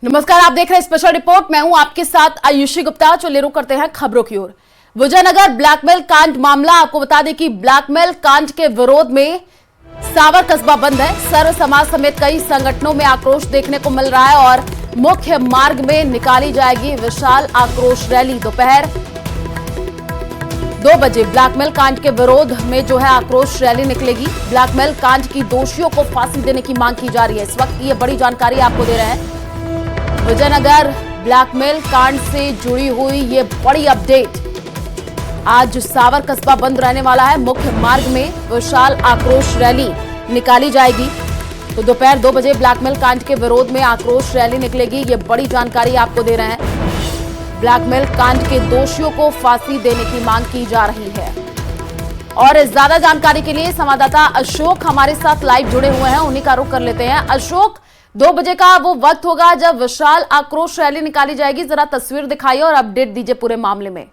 नमस्कार, आप देख रहे हैं स्पेशल रिपोर्ट। मैं हूं आपके साथ आयुषी गुप्ता। चलिए रुक करते हैं खबरों की ओर। विजयनगर ब्लैकमेल कांड मामला, आपको बता दें कि ब्लैकमेल कांड के विरोध में सावर कस्बा बंद है। सर्व समाज समेत कई संगठनों में आक्रोश देखने को मिल रहा है और मुख्य मार्ग में निकाली जाएगी विशाल आक्रोश रैली। दोपहर 2 बजे ब्लैकमेल कांड के विरोध में जो है आक्रोश रैली निकलेगी। ब्लैकमेल कांड की दोषियों को फांसी देने की मांग की जा रही है। इस वक्त ये बड़ी जानकारी आपको दे रहे हैं। विजयनगर ब्लैकमेल कांड से जुड़ी हुई ये बड़ी अपडेट। आज सावर कस्बा बंद रहने वाला है। मुख्य मार्ग में विशाल आक्रोश रैली निकाली जाएगी। तो दोपहर 2 बजे ब्लैकमेल कांड के विरोध में आक्रोश रैली निकलेगी। ये बड़ी जानकारी आपको दे रहे हैं। ब्लैकमेल कांड के दोषियों को फांसी देने की मांग की जा रही है। और ज्यादा जानकारी के लिए संवाददाता अशोक हमारे साथ लाइव जुड़े हुए हैं, उन्हीं का रुख कर लेते हैं। अशोक, 2 बजे का वो वक्त होगा जब विशाल आक्रोश रैली निकाली जाएगी। जरा तस्वीर दिखाइए और अपडेट दीजिए पूरे मामले में।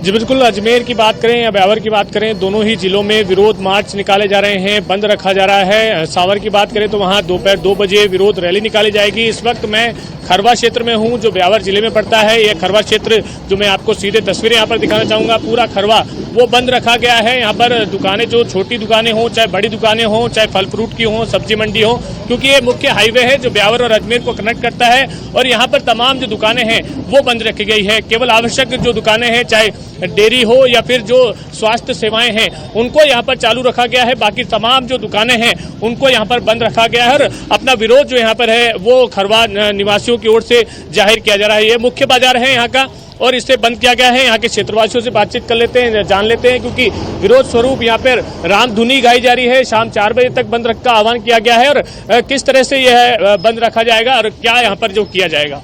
जी बिल्कुल, अजमेर की बात करें या ब्यावर की बात करें, दोनों ही जिलों में विरोध मार्च निकाले जा रहे हैं, बंद रखा जा रहा है। सावर की बात करें तो वहां दोपहर 2 बजे विरोध रैली निकाली जाएगी। इस वक्त मैं खरवा क्षेत्र में हूं, जो ब्यावर जिले में पड़ता है। यह खरवा क्षेत्र जो मैं आपको सीधे तस्वीरें यहां पर दिखाना चाहूंगा, पूरा खरवा वो बंद रखा गया है। यहाँ पर दुकानें, जो छोटी दुकानें हों, चाहे बड़ी दुकानें हों, चाहे फल फ्रूट की हों, सब्जी मंडी हो, क्योंकि ये मुख्य हाईवे है जो ब्यावर और अजमेर को कनेक्ट करता है। और यहाँ पर तमाम जो दुकानें हैं वो बंद रखी गई है। केवल आवश्यक जो दुकानें हैं, चाहे डेयरी हो या फिर जो स्वास्थ्य सेवाएं हैं, उनको यहाँ पर चालू रखा गया है। बाकी तमाम जो दुकानें हैं उनको यहाँ पर बंद रखा गया है। और अपना विरोध जो यहाँ पर है वो खरवा निवासियों की ओर से जाहिर किया जा रहा है। ये मुख्य बाजार है यहाँ का और इसे बंद किया गया है। यहाँ के क्षेत्रवासियों से बातचीत कर लेते हैं, जान लेते हैं, क्योंकि विरोध स्वरूप यहाँ पर रामधुनी गाई जा रही है। शाम 4 बजे तक बंद का आह्वान किया गया है। और किस तरह से यह बंद रखा जाएगा और क्या यहाँ पर जो किया जाएगा?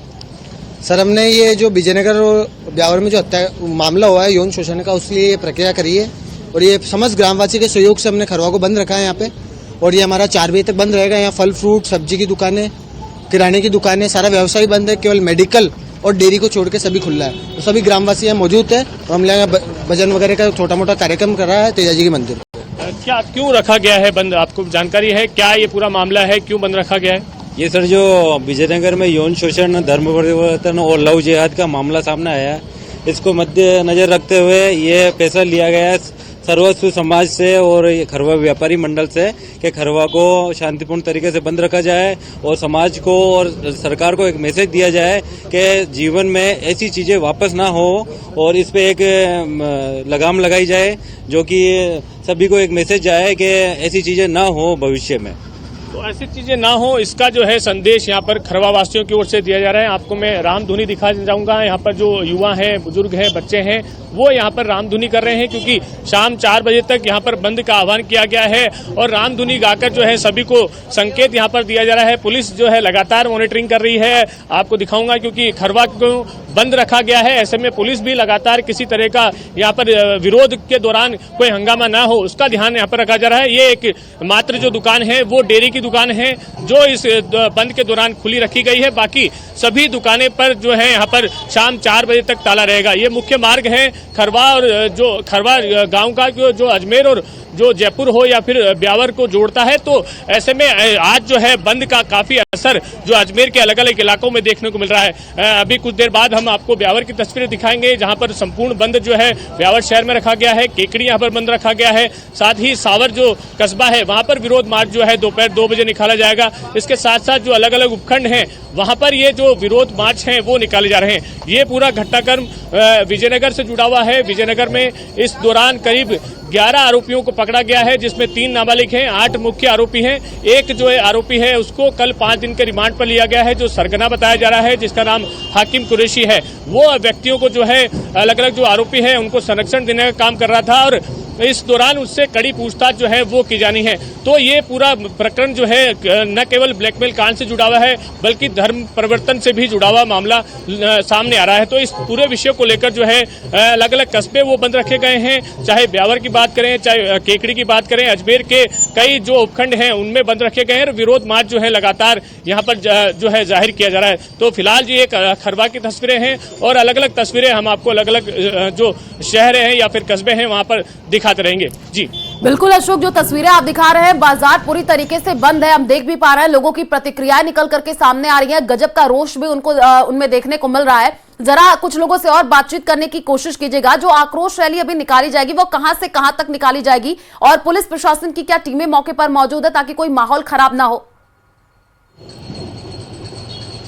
सर, हमने ये जो विजयनगर और ब्यावर में जो हत्या मामला हुआ है यौन शोषण का, उसके लिए ये प्रक्रिया करी है। और ये समस्त ग्रामवासी के सहयोग से हमने खरवा को बंद रखा है यहाँ पे। और ये हमारा 4 बजे तक बंद रहेगा। यहाँ फल फ्रूट, सब्जी की दुकानें, किराने की दुकानें, सारा व्यवसाय बंद है। केवल मेडिकल और डेयरी को छोड़ के सभी खुला है। तो सभी ग्रामवासी यहाँ मौजूद है और हम यहाँ भजन वगैरह का छोटा मोटा कार्यक्रम कर रहा है तेजाजी के मंदिर। क्या क्यों रखा गया है बंद, आपको जानकारी है? क्या ये पूरा मामला है, क्यों बंद रखा गया है? ये सर, जो विजयनगर में यौन शोषण, धर्म परिवर्तन और लव जिहाद का मामला सामने आया है, इसको मद्देनजर रखते हुए ये फैसला लिया गया है सर्वस्व समाज से और खरवा व्यापारी मंडल से कि खरवा को शांतिपूर्ण तरीके से बंद रखा जाए और समाज को और सरकार को एक मैसेज दिया जाए कि जीवन में ऐसी चीजें वापस ना हो और इस पे एक लगाम लगाई जाए, जो कि सभी को एक मैसेज जाए कि ऐसी चीजें ना हो भविष्य में। तो ऐसी चीजें ना हो, इसका जो है संदेश यहाँ पर खरवा वासियों की ओर से दिया जा रहा है। आपको मैं रामधुनी दिखा जाऊंगा। यहाँ पर जो युवा हैं, बुजुर्ग हैं, बच्चे हैं, वो यहाँ पर रामधुनी कर रहे हैं, क्योंकि शाम 4 बजे तक यहाँ पर बंद का आह्वान किया गया है। और रामधुनी गाकर जो है सभी को संकेत यहाँ पर दिया जा रहा है। पुलिस जो है लगातार मॉनिटरिंग कर रही है। आपको दिखाऊंगा, क्योंकि खरवा को बंद रखा गया है, ऐसे में पुलिस भी लगातार किसी तरह का यहाँ पर विरोध के दौरान कोई हंगामा ना हो, उसका ध्यान यहाँ पर रखा जा रहा है। ये एक मात्र जो दुकान है वो डेयरी की दुकान है, जो इस बंद के दौरान खुली रखी गई है। बाकी सभी दुकानें पर जो है यहाँ पर शाम 4 बजे तक ताला रहेगा। ये मुख्य मार्ग है खरवा और जो खरवा गांव का, जो अजमेर और जो जयपुर हो या फिर ब्यावर को जोड़ता है। तो ऐसे में आज जो है बंद का काफी असर जो अजमेर के अलग अलग इलाकों में देखने को मिल रहा है। अभी कुछ देर बाद हम आपको ब्यावर की तस्वीरें दिखाएंगे, जहां पर संपूर्ण बंद जो है ब्यावर शहर में रखा गया है। केकड़ी यहाँ पर बंद रखा गया है। साथ ही सावर जो कस्बा है वहां पर विरोध मार्च जो है दोपहर 2 बजे निकाला जाएगा। इसके साथ साथ जो अलग अलग उपखंड हैं वहां पर ये जो विरोध मार्च हैं वो निकाले जा रहे हैं। ये पूरा घटनाक्रम विजयनगर से जुड़ा हुआ है। विजयनगर में इस दौरान करीब 11 आरोपियों को पकड़ा गया है, जिसमें 3 नाबालिग हैं, 8 मुख्य आरोपी हैं। एक जो है आरोपी है उसको कल 5 दिन के रिमांड पर लिया गया है, जो सरगना बताया जा रहा है, जिसका नाम हाकिम कुरैशी है। वो व्यक्तियों को जो है अलग अलग जो आरोपी है उनको संरक्षण देने का काम कर रहा था और इस दौरान उससे कड़ी पूछताछ जो है वो की जानी है। तो ये पूरा प्रकरण जो है न केवल ब्लैकमेल कांड से जुड़ा हुआ है, बल्कि धर्म परिवर्तन से भी जुड़ा हुआ मामला सामने आ रहा है। तो इस पूरे विषय को लेकर जो है अलग अलग कस्बे वो बंद रखे गए हैं। चाहे ब्यावर की बात करें, चाहे केकड़ी की बात करें, अजमेर के कई जो उपखंड हैं उनमें बंद रखे गए हैं। और विरोध मार्च जो है लगातार यहाँ पर जो है जाहिर किया जा रहा है। तो फिलहाल ये खरवा की तस्वीरें हैं और अलग अलग तस्वीरें हम आपको अलग अलग जो शहर हैं या फिर कस्बे हैं वहाँ पर दिखाते रहेंगे। जी बिल्कुल अशोक, जो तस्वीरें आप दिखा रहे हैं, बाजार पूरी तरीके से बंद है, हम देख भी पा रहे हैं, लोगों की प्रतिक्रियाएं निकल करके सामने आ रही हैं, गजब का रोष भी उनमें देखने को मिल रहा है। जरा कुछ लोगों से और बातचीत करने की कोशिश कीजिएगा। जो आक्रोश रैली अभी निकाली जाएगी वो कहां से कहां तक निकाली जाएगी, और पुलिस प्रशासन की क्या टीमें मौके पर मौजूद है ताकि कोई माहौल खराब ना हो?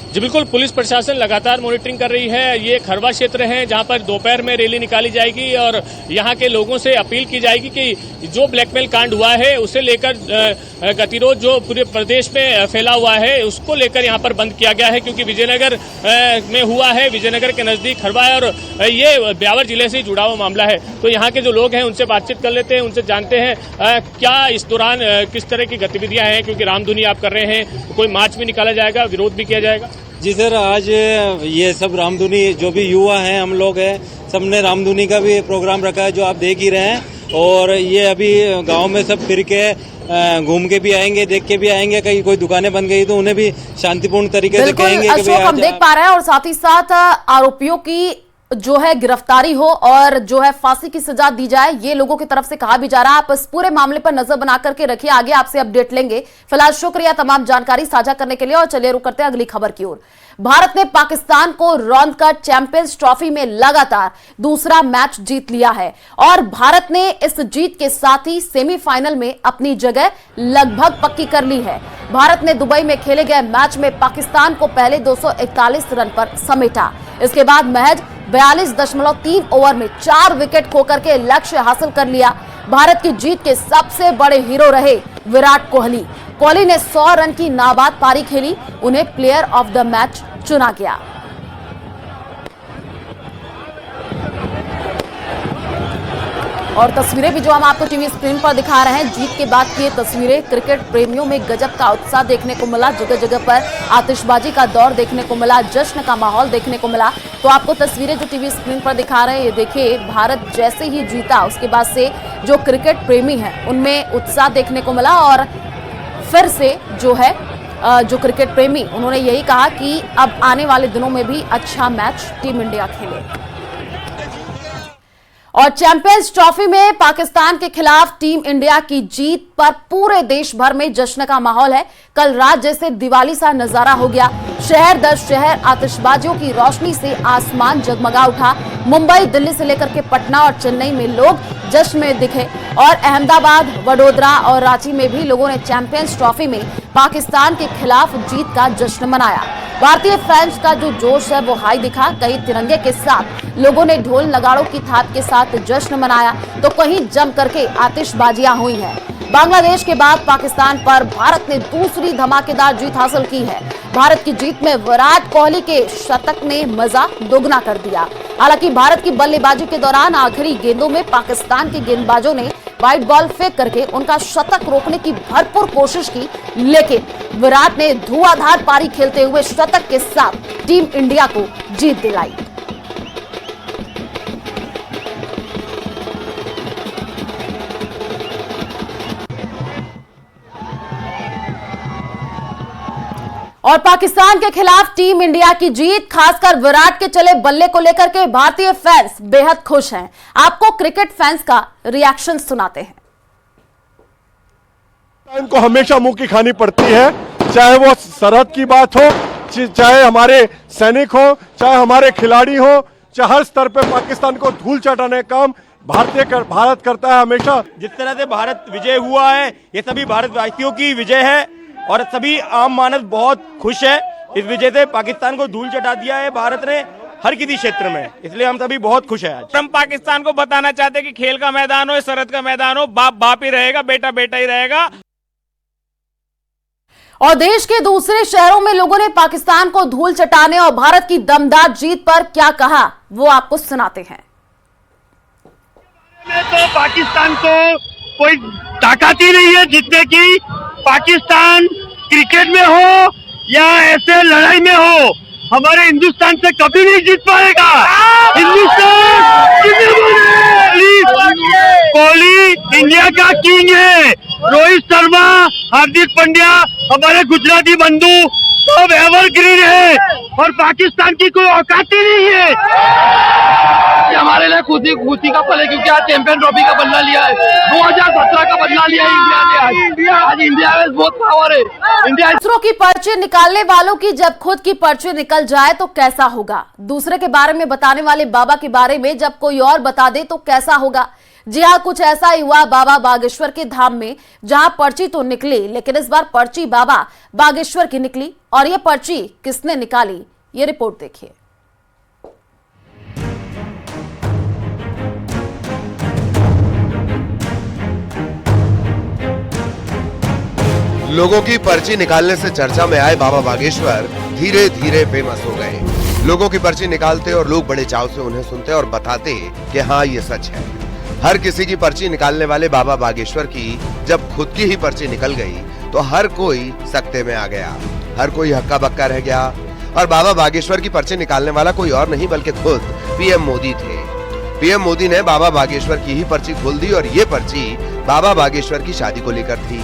जी बिल्कुल, पुलिस प्रशासन लगातार मॉनिटरिंग कर रही है। ये खरवा क्षेत्र है जहां पर दोपहर में रैली निकाली जाएगी और यहां के लोगों से अपील की जाएगी कि जो ब्लैकमेल कांड हुआ है उसे लेकर गतिरोध जो पूरे प्रदेश में फैला हुआ है उसको लेकर यहां पर बंद किया गया है, क्योंकि विजयनगर में हुआ है, विजयनगर के नजदीक खरवा है और ये ब्यावर जिले से जुड़ा हुआ मामला है। तो यहाँ के जो लोग हैं उनसे बातचीत कर लेते हैं, उनसे जानते हैं क्या इस दौरान किस तरह की गतिविधियां हैं, क्योंकि रामधुनी आप कर रहे हैं, कोई मार्च भी निकाला जाएगा, विरोध भी किया जाएगा। जी सर, आज ये सब रामधुनी जो भी युवा हैं, हम लोग हैं, सबने रामधुनी का भी प्रोग्राम रखा है जो आप देख ही रहे हैं। और ये अभी गांव में सब फिर के घूम के भी आएंगे, देख के भी आएंगे, कहीं कोई दुकानें बन गई तो उन्हें भी शांतिपूर्ण तरीके से कहेंगे कि भाई हम देख पा रहे हैं, और साथ ही साथ आरोपियों की जो है गिरफ्तारी हो और जो है फांसी की सजा दी जाए, ये लोगों की तरफ से कहा भी जा रहा है। आप इस पूरे मामले पर नजर बना करके रखिए, आगे आपसे अपडेट लेंगे। फिलहाल शुक्रिया तमाम जानकारी साझा करने के लिए, और चलिए रुक करते हैं अगली खबर की ओर। भारत ने पाकिस्तान को रौंदकर चैंपियंस ट्रॉफी में लगातार दूसरा मैच जीत लिया है, और भारत ने इस जीत के साथ ही सेमीफाइनल में अपनी जगह लगभग पक्की कर ली है। भारत ने दुबई में खेले गए मैच में पाकिस्तान को पहले 241 रन पर समेटा। इसके बाद महज 42.3 ओवर में 4 विकेट खोकर के लक्ष्य हासिल कर लिया। भारत की जीत के सबसे बड़े हीरो रहे विराट कोहली। कोहली ने 100 रन की नाबाद पारी खेली, उन्हें प्लेयर ऑफ द मैच चुना गया। और तस्वीरें भी जो हम आपको टीवी स्क्रीन पर दिखा रहे हैं, जीत के बाद की ये तस्वीरें, क्रिकेट प्रेमियों में गजब का उत्साह देखने को मिला, जगह जगह पर आतिशबाजी का दौर देखने को मिला, जश्न का माहौल देखने को मिला। तो आपको तस्वीरें जो टीवी स्क्रीन पर दिखा रहे हैं, ये देखिए, भारत जैसे ही जीता उसके बाद से जो क्रिकेट प्रेमी हैं उनमें उत्साह देखने को मिला, और फिर से जो है जो क्रिकेट प्रेमी उन्होंने यही कहा कि अब आने वाले दिनों में भी अच्छा मैच टीम इंडिया खेले। और चैंपियंस ट्रॉफी में पाकिस्तान के खिलाफ टीम इंडिया की जीत पर पूरे देश भर में जश्न का माहौल है। कल रात जैसे दिवाली सा नजारा हो गया, शहर दर शहर आतिशबाजियों की रोशनी से आसमान जगमगा उठा। मुंबई, दिल्ली से लेकर के पटना और चेन्नई में लोग जश्न में दिखे, और अहमदाबाद, वडोदरा और रांची में भी लोगों ने चैंपियंस ट्रॉफी में पाकिस्तान के खिलाफ जीत का जश्न मनाया। भारतीय फैंस का जो जोश है वो हाई दिखा, कहीं तिरंगे के साथ लोगों ने ढोल नगाड़ों की थाप के साथ जश्न मनाया, तो कहीं जम करके आतिशबाजियां हुई हैं। बांग्लादेश के बाद पाकिस्तान पर भारत ने दूसरी धमाकेदार जीत हासिल की है। भारत की जीत में विराट कोहली के शतक ने मजा दोगुना कर दिया। हालांकि भारत की बल्लेबाजी के दौरान आखिरी गेंदों में पाकिस्तान के गेंदबाजों ने वाइट बॉल फेंक करके उनका शतक रोकने की भरपूर कोशिश की, लेकिन विराट ने धुआंधार पारी खेलते हुए शतक के साथ टीम इंडिया को जीत दिलाई। और पाकिस्तान के खिलाफ टीम इंडिया की जीत, खासकर विराट के चले बल्ले को लेकर के भारतीय फैंस बेहद खुश हैं। आपको क्रिकेट फैंस का रिएक्शन सुनाते हैं। इनको हमेशा मुंह की खानी पड़ती है, चाहे वो सरहद की बात हो, चाहे हमारे सैनिक हो, चाहे हमारे खिलाड़ी हो, चाहे हर स्तर पे पाकिस्तान को धूल चटाने का काम भारत करता है हमेशा। जिस तरह से भारत विजय हुआ है, ये सभी भारतवासियों की विजय है, और सभी आम मानव बहुत खुश है इस विजय से। पाकिस्तान को धूल चटा दिया है भारत ने हर किसी क्षेत्र में, इसलिए हम सभी बहुत खुश हैं। आज हम पाकिस्तान को बताना चाहते हैं कि खेल का मैदान हो, सरहद का मैदान हो, बाप बाप ही रहेगा, बेटा बेटा ही रहेगा। और देश के दूसरे शहरों में लोगों ने पाकिस्तान को धूल चटाने और भारत की दमदार जीत पर क्या कहा, वो आपको सुनाते हैं। तो पाकिस्तान को कोई ताकत ही नहीं है जितने की पाकिस्तान क्रिकेट में हो या ऐसे लड़ाई में हो, हमारे हिंदुस्तान से कभी नहीं जीत पाएगा। हिंदुस्तान कोहली इंडिया का किंग है, रोहित शर्मा, हार्दिक पांड्या, हमारे गुजराती बंधु सब एवरग्रीन है और पाकिस्तान की कोई औकात ही नहीं है। हमारे लिए खुशी का पल है, क्योंकि आज चैंपियन ट्रॉफी का बदला लिया है, 2017 का बदला लिया है इंडिया ने। आज इंडिया में बहुत पावर है। इंडिया दूसरों की पर्ची निकालने वालों की जब खुद की पर्ची निकल जाए तो कैसा होगा। दूसरे के बारे में बताने वाले बाबा के बारे में जब कोई और बता दे तो कैसा होगा। जी हाँ, कुछ ऐसा ही हुआ बाबा बागेश्वर के धाम में, जहां पर्ची तो निकली, लेकिन इस बार पर्ची बाबा बागेश्वर की निकली। और ये पर्ची किसने निकाली, ये रिपोर्ट देखिए। लोगों की पर्ची निकालने से चर्चा में आए बाबा बागेश्वर धीरे धीरे फेमस हो गए। लोगों की पर्ची निकालते और लोग बड़े चाव से उन्हें सुनते और बताते कि हाँ ये सच है। हर किसी की पर्ची निकालने वाले बाबा बागेश्वर की जब खुद की ही पर्ची निकल गई तो हर कोई सकते में आ गया, हर कोई हक्का बक्का रह गया। और बाबा बागेश्वर की पर्ची निकालने वाला कोई और नहीं बल्कि खुद पीएम मोदी थे। पीएम मोदी ने बाबा बागेश्वर की ही पर्ची खोल दी और ये पर्ची बाबा बागेश्वर की शादी को लेकर थी।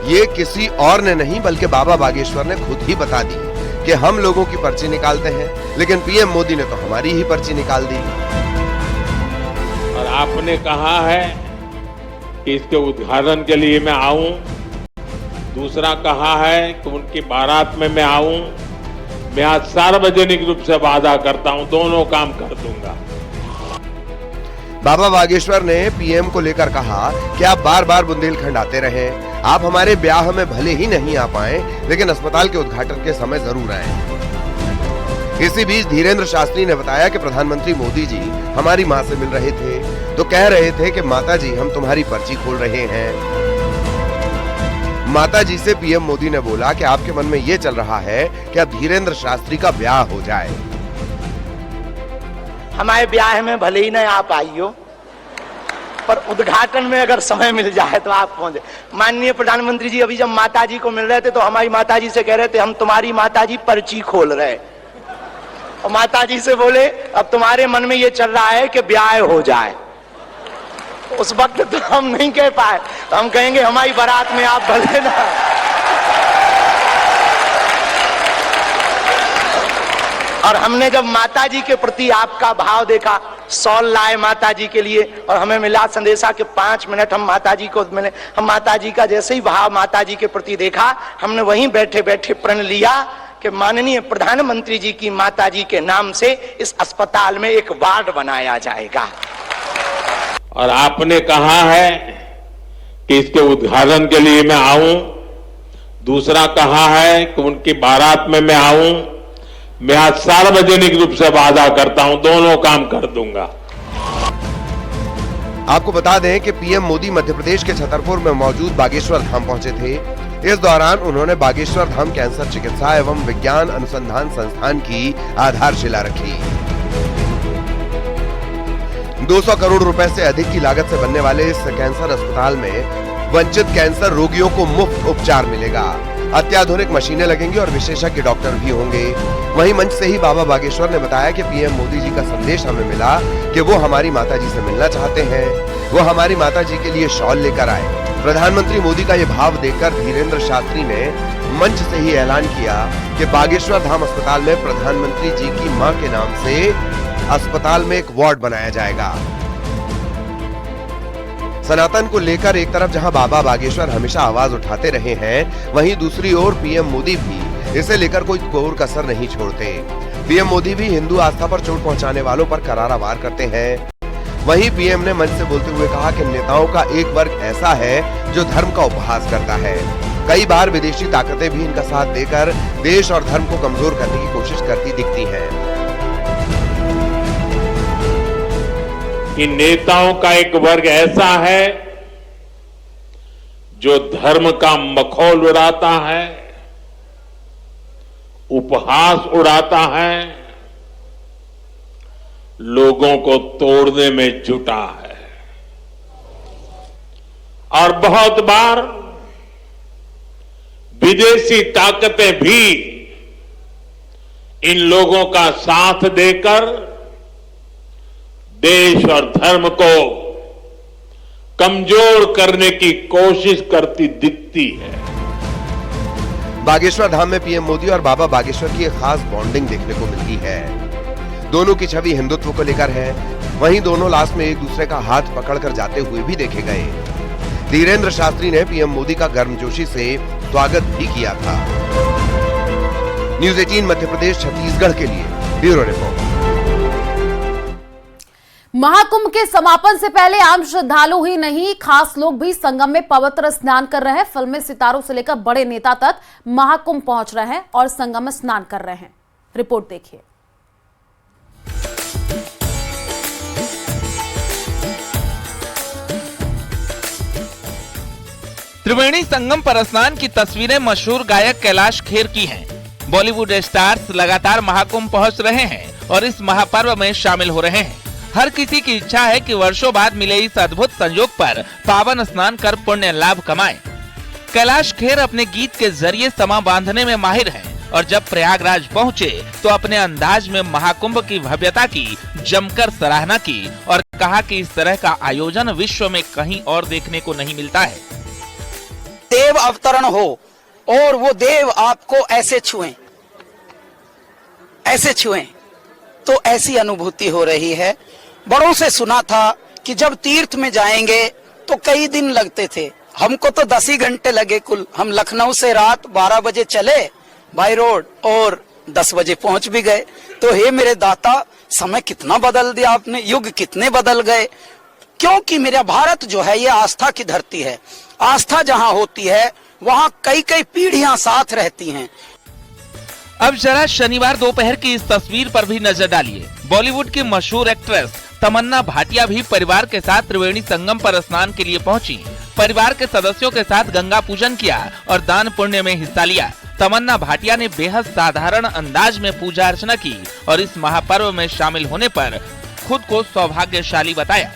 ये किसी और ने नहीं बल्कि बाबा बागेश्वर ने खुद ही बता दी कि हम लोगों की पर्ची निकालते हैं, लेकिन पीएम मोदी ने तो हमारी ही पर्ची निकाल दी। और आपने कहा है कि इसके उद्घाटन के लिए मैं आऊं, दूसरा कहा है कि उनकी बारात में मैं आऊं। मैं आज सार्वजनिक रूप से वादा करता हूं, दोनों काम कर दूंगा। बाबा बागेश्वर ने पीएम को लेकर कहा कि आप बार बार बुंदेलखंड आते रहें, आप हमारे ब्याह में भले ही नहीं आ पाए लेकिन अस्पताल के उद्घाटन के समय जरूर आए। इसी बीच धीरेन्द्र शास्त्री ने बताया कि प्रधानमंत्री मोदी जी हमारी मां से मिल रहे थे तो कह रहे थे कि माता जी हम तुम्हारी पर्ची खोल रहे हैं। माता जी से पीएम मोदी ने बोला कि आपके मन में ये चल रहा है कि अब धीरेन्द्र शास्त्री का ब्याह हो जाए। हमारे ब्याह में भले ही नहीं आ पाई हो, पर उद्घाटन में अगर समय मिल जाए तो आप पहुंचे। माननीय प्रधानमंत्री जी अभी जब माता जी को मिल रहे थे तो हमारी माता जी से कह रहे थे हम तुम्हारी माता जी पर्ची खोल रहे, और माता जी से बोले अब तुम्हारे मन में ये चल रहा है कि ब्याह हो जाए। उस वक्त तो हम नहीं कह पाए, तो हम कहेंगे हमारी बारात में आप भले ना। और हमने जब माता जी के प्रति आपका भाव देखा, सॉल लाए माता जी के लिए और हमें मिला संदेशा के 5 मिनट हम माता जी को मिले। हम माता जी का जैसे ही भाव माता जी के प्रति देखा, हमने वहीं बैठे बैठे प्रण लिया कि माननीय प्रधानमंत्री जी की माता जी के नाम से इस अस्पताल में एक वार्ड बनाया जाएगा। और आपने कहा है कि इसके उद्घाटन के लिए मैं आऊं, दूसरा कहा है कि उनकी बारात में मैं आऊं। मैं आज सार्वजनिक रूप से वादा करता हूं, दोनों काम कर दूंगा। आपको बता दें कि पीएम मोदी मध्य प्रदेश के छतरपुर में मौजूद बागेश्वर धाम पहुंचे थे। इस दौरान उन्होंने बागेश्वर धाम कैंसर चिकित्सा एवं विज्ञान अनुसंधान संस्थान की आधारशिला रखी। 200 करोड़ रुपए से अधिक की लागत से बनने वाले इस कैंसर अस्पताल में वंचित कैंसर रोगियों को मुफ्त उपचार मिलेगा। अत्याधुनिक मशीनें लगेंगी और विशेषज्ञ डॉक्टर भी होंगे। वहीं मंच से ही बाबा बागेश्वर ने बताया कि पीएम मोदी जी का संदेश हमें मिला कि वो हमारी माता जी से मिलना चाहते हैं, वो हमारी माता जी के लिए शॉल लेकर आए। प्रधानमंत्री मोदी का ये भाव देखकर धीरेन्द्र शास्त्री ने मंच से ही ऐलान किया कि बागेश्वर धाम अस्पताल में प्रधानमंत्री जी की मां के नाम से अस्पताल में एक वार्ड बनाया जाएगा। सनातन को लेकर एक तरफ जहां बाबा बागेश्वर हमेशा आवाज उठाते रहे हैं, वहीं दूसरी ओर पीएम मोदी भी इसे लेकर कोई कोर कसर नहीं छोड़ते। पीएम मोदी भी हिंदू आस्था पर चोट पहुंचाने वालों पर करारा वार करते हैं। वहीं पीएम ने मंच से बोलते हुए कहा कि नेताओं का एक वर्ग ऐसा है जो धर्म का उपहास करता है। कई बार विदेशी ताकतें भी इनका साथ देकर देश और धर्म को कमजोर करने की कोशिश करती दिखती हैं। कि नेताओं का एक वर्ग ऐसा है जो धर्म का मखौल उड़ाता है, उपहास उड़ाता है, लोगों को तोड़ने में जुटा है। और बहुत बार विदेशी ताकतें भी इन लोगों का साथ देकर देश और धर्म को कमजोर करने की कोशिश करती दिखती है। बागेश्वर धाम में पीएम मोदी और बाबा बागेश्वर की एक खास बॉन्डिंग देखने को मिलती है। दोनों की छवि हिंदुत्व को लेकर है। वहीं दोनों लास्ट में एक दूसरे का हाथ पकड़कर जाते हुए भी देखे गए। धीरेन्द्र शास्त्री ने पीएम मोदी का गर्मजोशी से स्वागत भी किया था। न्यूज़ 18 मध्य प्रदेश छत्तीसगढ़ के लिए ब्यूरो रिपोर्ट। महाकुंभ के समापन से पहले आम श्रद्धालु ही नहीं, खास लोग भी संगम में पवित्र स्नान कर रहे हैं। फिल्मी सितारों से लेकर बड़े नेता तक महाकुंभ पहुंच रहे हैं और संगम में स्नान कर रहे हैं। रिपोर्ट देखिए। त्रिवेणी संगम पर स्नान की तस्वीरें मशहूर गायक कैलाश खेर की हैं। बॉलीवुड स्टार्स लगातार महाकुंभ पहुंच रहे हैं और इस महापर्व में शामिल हो रहे हैं। हर किसी की इच्छा है कि वर्षों बाद मिले इस अद्भुत संयोग पर पावन स्नान कर पुण्य लाभ कमाएं। कैलाश खेर अपने गीत के जरिए समा बांधने में माहिर हैं और जब प्रयागराज पहुंचे तो अपने अंदाज में महाकुंभ की भव्यता की जमकर सराहना की और कहा कि इस तरह का आयोजन विश्व में कहीं और देखने को नहीं मिलता है। देव अवतरण हो और वो देव आपको ऐसे छुएं तो ऐसी अनुभूति हो रही है। बड़ों से सुना था कि जब तीर्थ में जाएंगे तो कई दिन लगते थे, हमको तो 10 ही घंटे लगे कुल। हम लखनऊ से रात 12 बजे चले बाई रोड और 10 बजे पहुंच भी गए। तो हे मेरे दाता, समय कितना बदल दिया आपने, युग कितने बदल गए। क्योंकि मेरा भारत जो है ये आस्था की धरती है। आस्था जहाँ होती है वहाँ कई कई पीढ़ियां साथ रहती हैं। अब जरा शनिवार दोपहर की इस तस्वीर पर भी नजर डालिए। बॉलीवुड की मशहूर एक्ट्रेस तमन्ना भाटिया भी परिवार के साथ त्रिवेणी संगम पर स्नान के लिए पहुंची। परिवार के सदस्यों के साथ गंगा पूजन किया और दान पुण्य में हिस्सा लिया। तमन्ना भाटिया ने बेहद साधारण अंदाज में पूजा अर्चना की और इस महापर्व में शामिल होने पर खुद को सौभाग्यशाली बताया।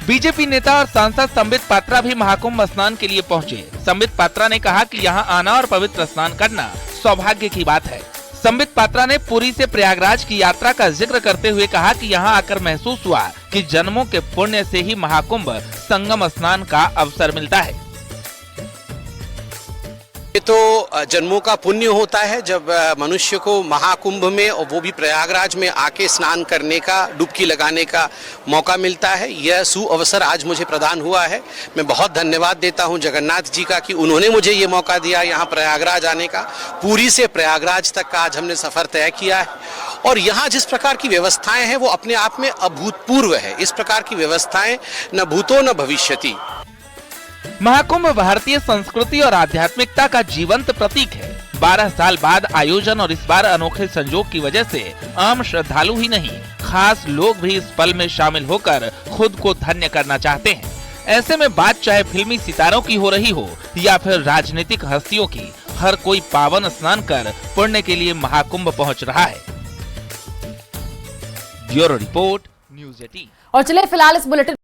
बीजेपी नेता और सांसद संबित पात्रा भी महाकुंभ स्नान के लिए पहुंचे। संबित पात्रा ने कहा कि यहां आना और पवित्र स्नान करना सौभाग्य की बात है। संबित पात्रा ने पुरी से प्रयागराज की यात्रा का जिक्र करते हुए कहा कि यहां आकर महसूस हुआ कि जन्मों के पुण्य से ही महाकुंभ संगम स्नान का अवसर मिलता है। ये तो जन्मों का पुण्य होता है जब मनुष्य को महाकुंभ में और वो भी प्रयागराज में आके स्नान करने का, डुबकी लगाने का मौका मिलता है। यह सुअवसर आज मुझे प्रदान हुआ है। मैं बहुत धन्यवाद देता हूं जगन्नाथ जी का कि उन्होंने मुझे ये मौका दिया यहाँ प्रयागराज आने का। पुरी से प्रयागराज तक का आज हमने सफर तय किया है और यहाँ जिस प्रकार की व्यवस्थाएं हैं वो अपने आप में अभूतपूर्व है। इस प्रकार की व्यवस्थाएं न भूतो न भविष्यति। महाकुंभ भारतीय संस्कृति और आध्यात्मिकता का जीवंत प्रतीक है। 12 साल बाद आयोजन और इस बार अनोखे संजोग की वजह से आम श्रद्धालु ही नहीं, खास लोग भी इस पल में शामिल होकर खुद को धन्य करना चाहते हैं। ऐसे में बात चाहे फिल्मी सितारों की हो रही हो या फिर राजनीतिक हस्तियों की, हर कोई पावन स्नान कर पुण्य के लिए महाकुंभ पहुंच रहा है। Bureau report, news 18। और चलिए फिलहाल इस बुलेटिन